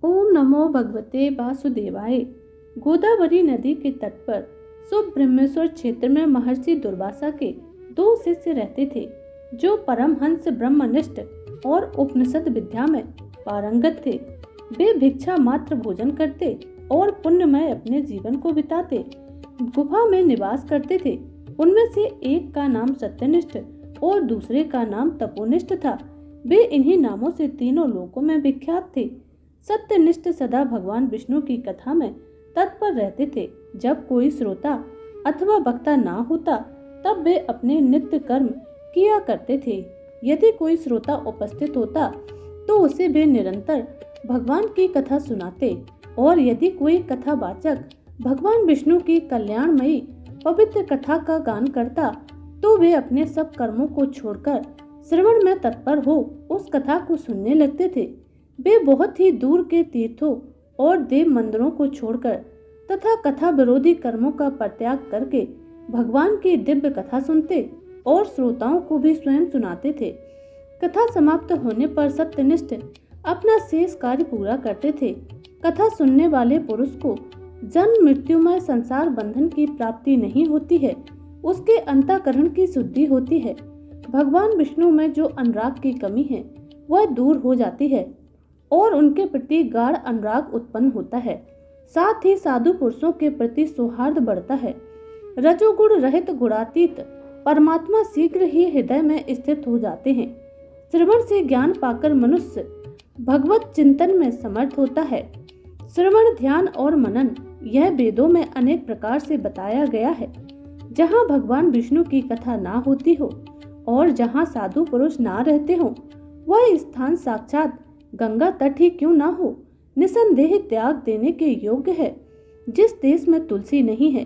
ओम नमो भगवते वासुदेवाय। गोदावरी नदी के तट पर सुब्रह्मण्येश्वर क्षेत्र में महर्षि दुर्वासा के दो शिष्य रहते थे, जो परमहंस ब्रह्मनिष्ठ और उपनिषद विद्या में पारंगत थे। वे भिक्षा मात्र भोजन करते और पुण्यमय अपने जीवन को बिताते गुफा में निवास करते थे। उनमें से एक का नाम सत्यनिष्ठ और दूसरे का नाम तपोनिष्ठ था। वे इन्हीं नामों से तीनों लोकों में विख्यात थे। सत्यनिष्ठ सदा भगवान विष्णु की कथा में तत्पर रहते थे। जब कोई श्रोता अथवा वक्ता ना होता तब वे अपने नित्य कर्म किया करते थे। यदि कोई श्रोता उपस्थित होता तो उसे वे निरंतर भगवान की कथा सुनाते, और यदि कोई कथावाचक भगवान विष्णु की कल्याणमयी पवित्र कथा का गान करता तो वे अपने सब कर्मों को छोड़कर श्रवण में तत्पर हो उस कथा को सुनने लगते थे। वे बहुत ही दूर के तीर्थों और देव मंदिरों को छोड़कर तथा कथा विरोधी कर्मों का परित्याग करके भगवान की दिव्य कथा सुनते और श्रोताओं को भी स्वयं सुनाते थे। कथा समाप्त होने पर सत्यनिष्ठ अपना शेष कार्य पूरा करते थे। कथा सुनने वाले पुरुष को जन्म मृत्युमय संसार बंधन की प्राप्ति नहीं होती है, उसके अंतःकरण की शुद्धि होती है। भगवान विष्णु में जो अनुराग की कमी है वह दूर हो जाती है और उनके प्रति गाढ़ अनुराग उत्पन्न होता है। साथ ही साधु पुरुषों के प्रति सौहार्द बढ़ता है। रजोगुण रहित गुणातीत परमात्मा शीघ्र ही हृदय में स्थित हो जाते हैं। श्रवण से ज्ञान पाकर मनुष्य भगवत चिंतन में समर्थ होता है। श्रवण, ध्यान और मनन यह वेदों में अनेक प्रकार से बताया गया है। जहाँ भगवान विष्णु की कथा ना होती हो और जहाँ साधु पुरुष ना रहते हो, वह स्थान साक्षात गंगा तट ही क्यों ना हो, निसंदेह त्याग देने के योग्य है। जिस देश में तुलसी नहीं है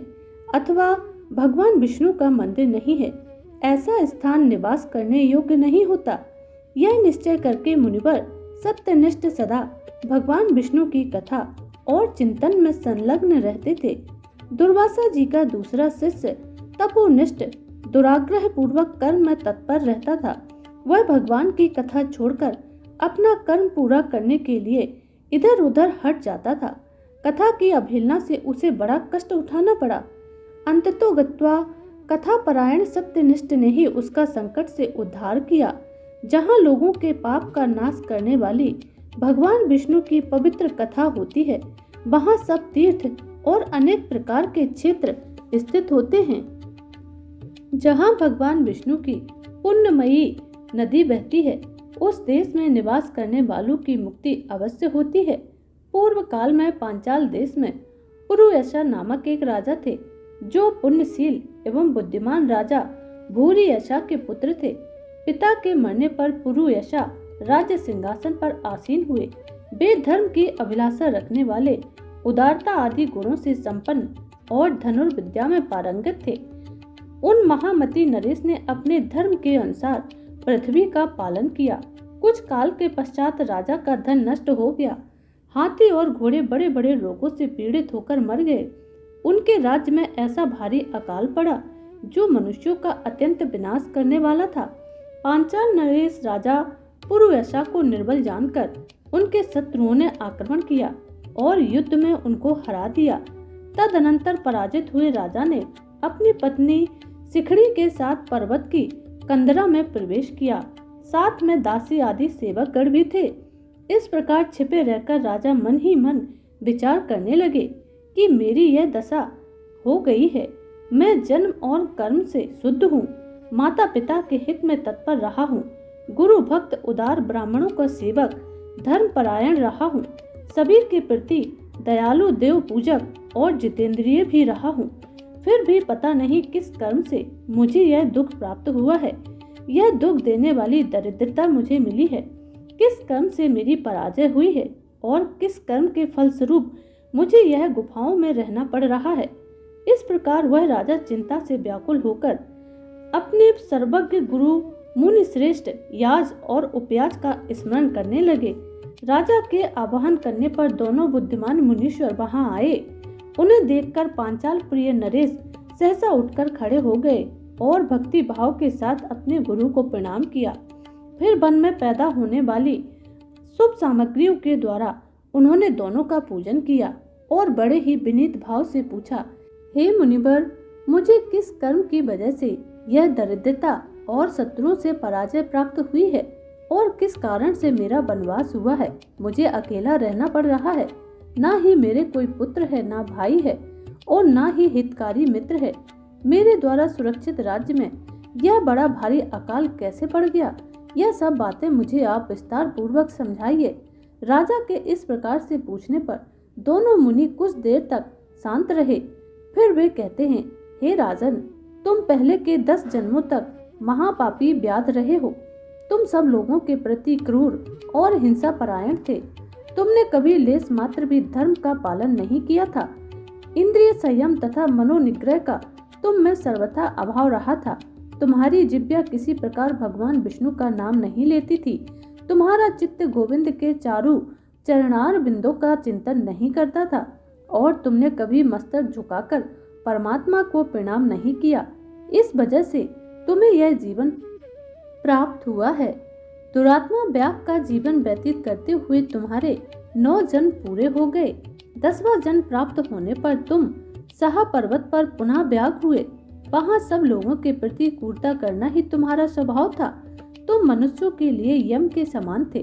अथवा भगवान विष्णु का मंदिर नहीं है, ऐसा स्थान निवास करने योग्य नहीं होता। यह निश्चय करके मुनिवर सत्यनिष्ठ सदा भगवान विष्णु की कथा और चिंतन में संलग्न रहते थे। दुर्वासा जी का दूसरा शिष्य तपोनिष्ठ दुराग्रह पूर्वक कर्म में तत्पर रहता था। वह भगवान की कथा छोड़कर अपना कर्म पूरा करने के लिए इधर उधर हट जाता था। कथा की अवहेलना से उसे बड़ा कष्ट उठाना पड़ा। अंततोगत्वा कथा परायण सत्यनिष्ठ ने ही उसका संकट से उद्धार किया। जहाँ लोगों के पाप का नाश करने वाली भगवान विष्णु की पवित्र कथा होती है, वहाँ सब तीर्थ और अनेक प्रकार के क्षेत्र स्थित होते हैं। जहाँ भगवान विष्णु की पुण्यमयी नदी बहती है, उस देश में निवास करने वालों की मुक्ति अवश्य होती है। पूर्व काल में पांचाल देश में पुरुयशा नामक एक राजा थे, जो पुण्यशील एवं बुद्धिमान राजा भूरियशा के पुत्र थे। पिता के मरने पर पुरुयशा राज्य सिंहासन पर आसीन हुए। वे धर्म की अभिलाषा रखने वाले, उदारता आदि गुणों से संपन्न और धनुर्विद्या में पारंगत थे। उन महामती नरेश ने अपने धर्म के अनुसार पृथ्वी का पालन किया। कुछ काल के पश्चात राजा का धन नष्ट हो गया। हाथी और घोड़े बड़े बड़े रोगों से पीड़ित होकर मर गए। उनके राज्य में ऐसा भारी अकाल पड़ा जो मनुष्यों का अत्यंत विनाश करने वाला था। पांचाल नरेश राजा पुरुयशा को निर्बल जानकर उनके शत्रुओं ने आक्रमण किया और युद्ध में उनको हरा दिया। तदनंतर पराजित हुए राजा ने अपनी पत्नी सिखड़ी के साथ पर्वत की कंदरा में प्रवेश किया। साथ में दासी आदि सेवकगण भी थे। इस प्रकार छिपे रहकर राजा मन ही मन विचार करने लगे कि मेरी यह दशा हो गई है। मैं जन्म और कर्म से शुद्ध हूँ, माता पिता के हित में तत्पर रहा हूँ, गुरु भक्त उदार ब्राह्मणों का सेवक धर्म परायण रहा हूँ, सभी के प्रति दयालु देव पूजक और जितेंद्रिय भी रहा हूँ। फिर भी पता नहीं किस कर्म से मुझे यह दुख प्राप्त हुआ है। यह दुख देने वाली दरिद्रता मुझे मिली है। किस कर्म से मेरी पराजय हुई है और किस कर्म के फलस्वरूप मुझे यह गुफाओं में रहना पड़ रहा है। इस प्रकार वह राजा चिंता से व्याकुल होकर अपने सर्वज्ञ गुरु मुनि श्रेष्ठ याज और उपयाज का स्मरण करने लगे। राजा के आवाहन करने पर दोनों बुद्धिमान मुनीश्वर वहां आए। उन्हें देखकर पांचाल प्रिय नरेश सहसा उठकर खड़े हो गए और भक्ति भाव के साथ अपने गुरु को प्रणाम किया। फिर वन में पैदा होने वाली शुभ सामग्रियों के द्वारा उन्होंने दोनों का पूजन किया और बड़े ही विनीत भाव से पूछा, हे मुनिवर, मुझे किस कर्म की वजह से यह दरिद्रता और शत्रुओं से पराजय प्राप्त हुई है और किस कारण से मेरा वनवास हुआ है? मुझे अकेला रहना पड़ रहा है। ना ही मेरे कोई पुत्र है, ना भाई है और ना ही हितकारी मित्र है। मेरे द्वारा सुरक्षित राज्य में यह बड़ा भारी अकाल कैसे पड़ गया? यह सब बातें मुझे आप विस्तार पूर्वक समझाइए। राजा के इस प्रकार से पूछने पर दोनों मुनि कुछ देर तक शांत रहे। फिर वे कहते हैं, हे राजन, तुम पहले के 10 जन्मों तक महापापी व्याध रहे हो। तुम सब लोगों के प्रति क्रूर और हिंसा परायण थे। तुमने कभी लेस मात्र भी धर्म का पालन नहीं किया था। इंद्रिय संयम तथा मनोनिग्रह का तुम में सर्वथा अभाव रहा था। तुम्हारी जिह्वा किसी प्रकार भगवान विष्णु का नाम नहीं लेती थी। तुम्हारा चित्त गोविंद के चारों चरणार बिंदों का चिंतन नहीं करता था और तुमने कभी मस्तक झुकाकर परमात्मा को प्रणाम नहीं किया। इस वजह से तुम्हें यह जीवन प्राप्त हुआ है। दुरात्मा व्याग का जीवन व्यतीत करते हुए तुम्हारे 9 जन्म पूरे हो गए। 10वां जन्म प्राप्त होने पर तुम सहा पर्वत पर पुनः व्याग हुए। वहाँ सब लोगों के प्रति क्रूरता करना ही तुम्हारा स्वभाव था। तुम मनुष्यों के लिए यम के समान थे।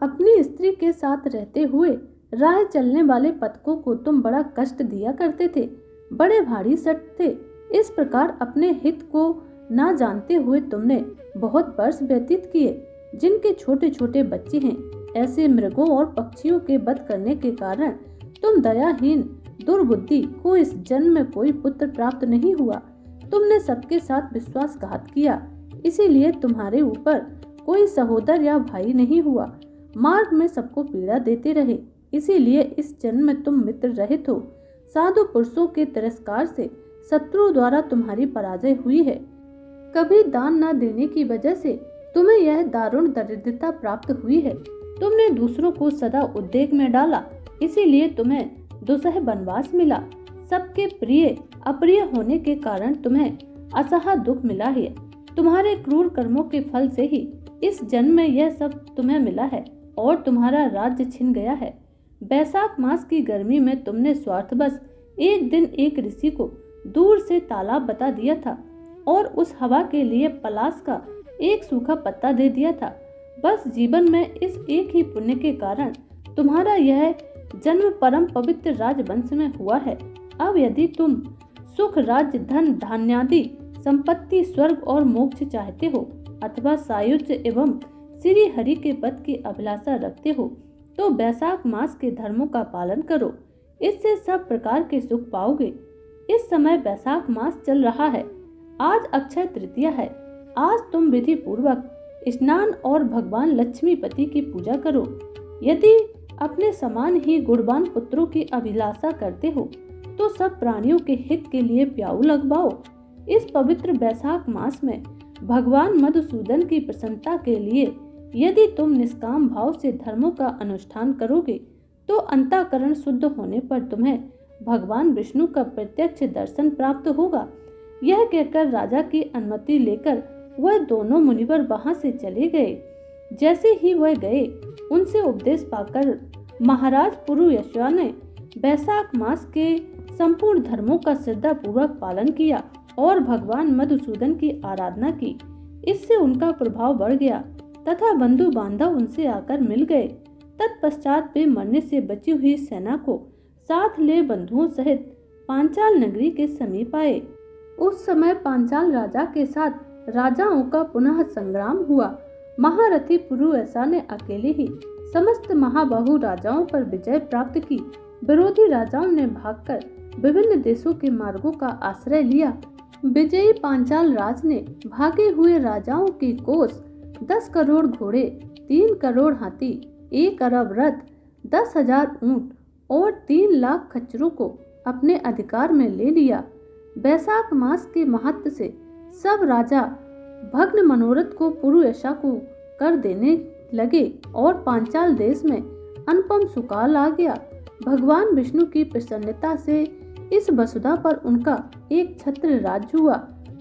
अपनी स्त्री के साथ रहते हुए राह चलने वाले पथिकों को तुम बड़ा कष्ट दिया करते थे। बड़े भारी सट थे। इस प्रकार अपने हित को ना जानते हुए तुमने बहुत वर्ष व्यतीत किए। जिनके छोटे छोटे बच्चे हैं, ऐसे मृगों और पक्षियों के वध करने के कारण तुम दयाहीन दुर्बुद्धि को इस जन्म में कोई पुत्र प्राप्त नहीं हुआ। तुमने सबके साथ विश्वासघात किया, इसीलिए तुम्हारे ऊपर कोई सहोदर या भाई नहीं हुआ। मार्ग में सबको पीड़ा देते रहे, इसीलिए इस जन्म में तुम मित्र रहित हो। साधु पुरुषों के तिरस्कार से शत्रु द्वारा तुम्हारी पराजय हुई है। कभी दान न देने की वजह से तुम्हें यह दारुण दरिद्रता प्राप्त हुई है। तुमने दूसरों को सदा उद्वेग में डाला, इसीलिए तुम्हें दुसह वनवास मिला। सबके प्रिय अप्रिय होने के कारण तुम्हें असहा दुख मिला है। तुम्हारे क्रूर कर्मों के फल से ही इस जन्म में यह सब तुम्हें मिला है और तुम्हारा राज्य छिन गया है। बैसाख मास की गर्मी में तुमने स्वार्थवश एक दिन एक ऋषि को दूर से तालाब बता दिया था और उस हवा के लिए पलाश का एक सूखा पत्ता दे दिया था। बस जीवन में इस एक ही पुण्य के कारण तुम्हारा यह जन्म परम पवित्र राजवंश में हुआ है। अब यदि तुम सुख, राज्य, धन, धान्यादि संपत्ति, स्वर्ग और मोक्ष चाहते हो अथवा सायुज्य एवं श्री हरि के पद की अभिलाषा रखते हो तो बैसाख मास के धर्मों का पालन करो। इससे सब प्रकार के सुख पाओगे। इस समय बैसाख मास चल रहा है। आज अक्षय तृतीया है। आज तुम विधि पूर्वक स्नान और भगवान लक्ष्मीपति की पूजा करो। यदि अपने समान ही गुणवान पुत्रों की अभिलाषा करते हो तो सब प्राणियों के हित के लिए प्याऊ लगवाओ। इस पवित्र बैसाख मास में भगवान मधुसूदन की प्रसन्नता के लिए यदि तुम निष्काम भाव से धर्मों का अनुष्ठान करोगे तो अंतःकरण शुद्ध होने पर तुम्हें भगवान विष्णु का प्रत्यक्ष दर्शन प्राप्त होगा। यह कहकर राजा की अनुमति लेकर वह दोनों मुनिवर वहां से चले गए। जैसे ही वह गए, उनसे उपदेश पाकर महाराज पुरुयशा ने बैसाख मास के संपूर्ण धर्मों का श्रद्धापूर्वक पालन किया और भगवान मधुसूदन की आराधना की। इससे उनका प्रभाव बढ़ गया तथा बंधु बांधव उनसे आकर मिल गए। तत्पश्चात वे मरने से बची हुई सेना को साथ ले बंधुओं सहित पांचाल नगरी के समीप आए। उस समय पांचाल राजा के साथ राजाओं का पुनः संग्राम हुआ। महारथी पुरुयशा ने अकेले ही समस्त महाबाहु राजाओं पर विजय प्राप्त की। विरोधी राजाओं ने भागकर विभिन्न देशों के मार्गों का आश्रय लिया। विजयी पांचाल राज ने भागे हुए राजाओं की कोष 10 करोड़ घोड़े, 3 करोड़ हाथी, 1 अरब रथ, 10,000 ऊंट और 3 लाख खच्चरों को अपने अधिकार में ले लिया। बैसाख मास के महत्व से सब राजा भग्न मनोरथ को पुरुयशा को कर देने लगे और पांचाल देश में अनुपम सुकाल आ गया। भगवान विष्णु की प्रसन्नता से इस वसुधा पर उनका एक छत्र राज्य हुआ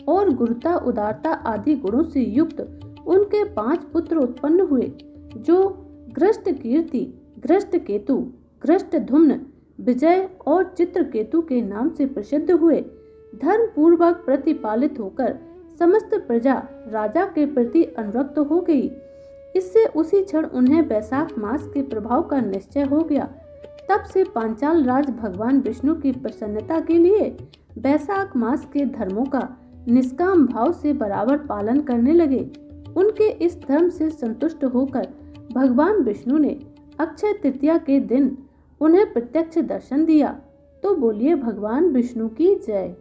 और गुरुता, उदारता आदि गुणों से युक्त उनके 5 पुत्र उत्पन्न हुए, जो ग्रस्त कीर्ति, घृष्टकेतु, घृष्टधुम्न, विजय और चित्रकेतु के नाम से प्रसिद्ध हुए। धर्म पूर्वक प्रतिपालित होकर समस्त प्रजा राजा के प्रति अनुरक्त हो गई। इससे उसी क्षण उन्हें वैशाख मास के प्रभाव का निश्चय हो गया। तब से पांचाल राज भगवान विष्णु की प्रसन्नता के लिए वैशाख मास के धर्मों का निष्काम भाव से बराबर पालन करने लगे। उनके इस धर्म से संतुष्ट होकर भगवान विष्णु ने अक्षय तृतीया के दिन उन्हें प्रत्यक्ष दर्शन दिया। तो बोलिए भगवान विष्णु की जय।